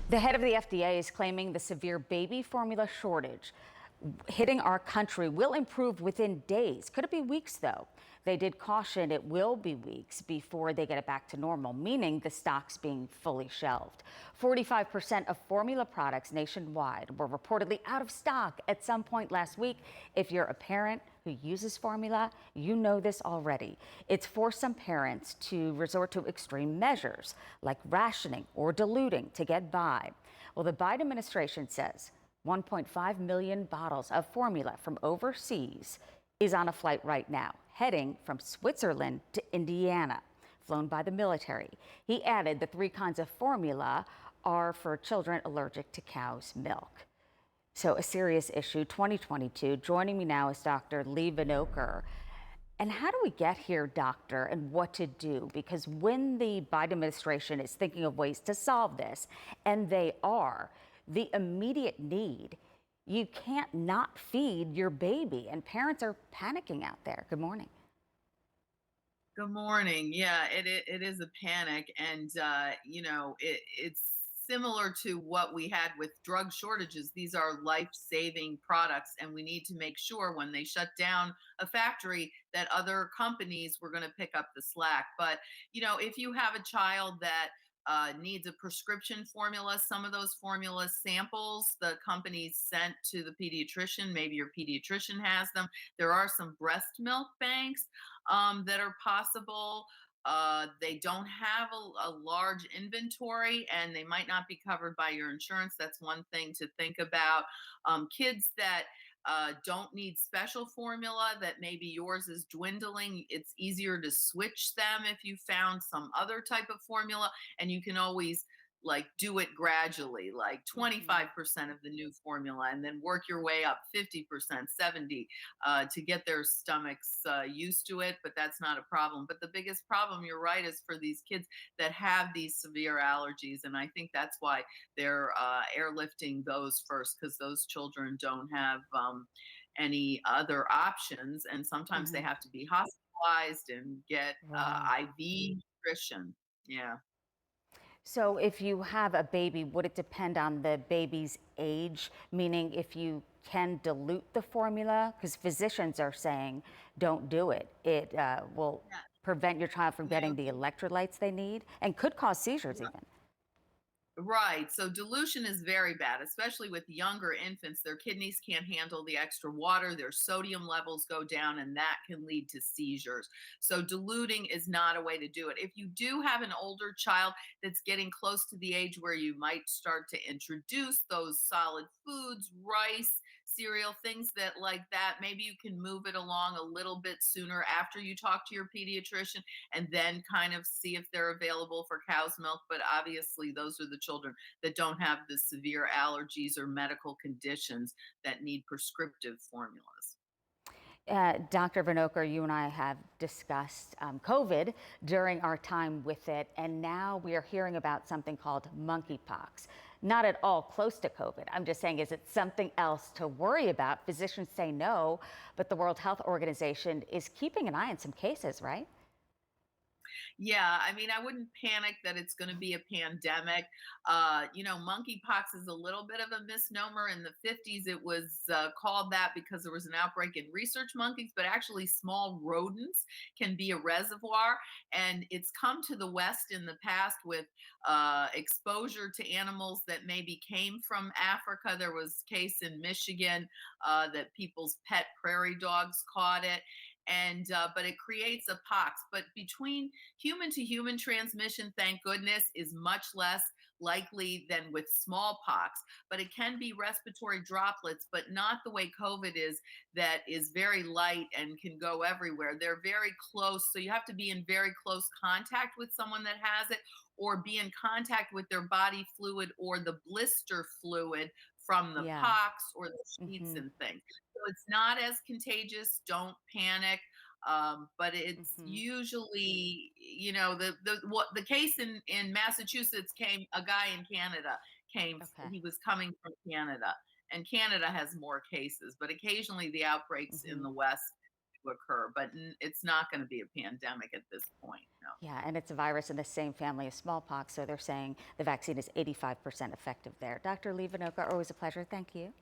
The head of the FDA is claiming the severe baby formula shortage hitting our country will improve within days. Could it be weeks, though? They did caution it will be weeks before they get it back to normal, meaning the stocks being fully shelved. 45% of formula products nationwide were reportedly out of stock at some point last week. If you're a parent who uses formula, you know this already. It's forced some parents to resort to extreme measures like rationing or diluting to get by. Well, the Biden administration says 1.5 million bottles of formula from overseas is on a flight right now, heading from Switzerland to Indiana, flown by the military. He added the three kinds of formula are for children allergic to cow's milk. So a serious issue, 2022. Joining me now is Dr. Leigh. And how do we get here, doctor, and what to do? Because when the Biden administration is thinking of ways to solve this, and they are, the immediate need, you can't not feed your baby, and parents are panicking out there. Good morning. Good morning. Yeah, it is a panic, and it's similar to what we had with drug shortages. These are life-saving products, and we need to make sure when they shut down a factory that other companies were going to pick up the slack. But if you have a child that needs a prescription formula, some of those formula samples the companies sent to the pediatrician. Maybe your pediatrician has them. There are some breast milk banks that are possible. They don't have a large inventory and they might not be covered by your insurance. That's one thing to think about. Kids that don't need special formula, that maybe yours is dwindling, it's easier to switch them if you found some other type of formula, and you can always like do it gradually, like Mhm. 25% of the new formula and then work your way up 50%, 70 to get their stomachs used to it. But that's not a problem. But the biggest problem, you're right, is for these kids that have these severe allergies. And I think that's why they're airlifting those first, because those children don't have any other options. And sometimes they Mhm. have to be hospitalized and get Right. IV nutrition. Yeah. So if you have a baby, would it depend on the baby's age? Meaning if you can dilute the formula? Because physicians are saying don't do it. It will Yeah. prevent your child from getting the No. electrolytes they need and could cause seizures even. Right. So dilution is very bad, especially with younger infants. Their kidneys can't handle the extra water, their sodium levels go down, and that can lead to seizures. So diluting is not a way to do it. If you do have an older child that's getting close to the age where you might start to introduce those solid foods, rice, cereal, things that like that, maybe you can move it along a little bit sooner after you talk to your pediatrician and then kind of see if they're available for cow's milk. But obviously, those are the children that don't have the severe allergies or medical conditions that need prescriptive formulas. Dr. Vinokur, you and I have discussed COVID during our time with it, and now we are hearing about something called monkeypox. Not at all close to COVID. I'm just saying, is it something else to worry about? Physicians say no, but the World Health Organization is keeping an eye on some cases, right? Yeah, I mean, I wouldn't panic that it's going to be a pandemic. Monkeypox is a little bit of a misnomer. In the 50s, it was called that because there was an outbreak in research monkeys, but actually, small rodents can be a reservoir. And it's come to the West in the past with exposure to animals that maybe came from Africa. There was a case in Michigan that people's pet prairie dogs caught it. And but it creates a pox. But between human to human transmission, thank goodness, is much less likely than with smallpox. But it can be respiratory droplets, but not the way COVID is, that is very light and can go everywhere. They're very close. So you have to be in very close contact with someone that has it, or be in contact with their body fluid or the blister fluid from the Yeah. pox or the sheets Hmm. and things. So it's not as contagious. Don't panic. But it's Hmm. usually, the case in Massachusetts came, a guy in Canada came, Okay. he was coming from Canada, and Canada has more cases, but occasionally the outbreaks in Hmm. the West to occur, but it's not going to be a pandemic at this point. No. Yeah, and it's a virus in the same family as smallpox, so they're saying the vaccine is 85% effective there. Dr. Leigh, always a pleasure. Thank you.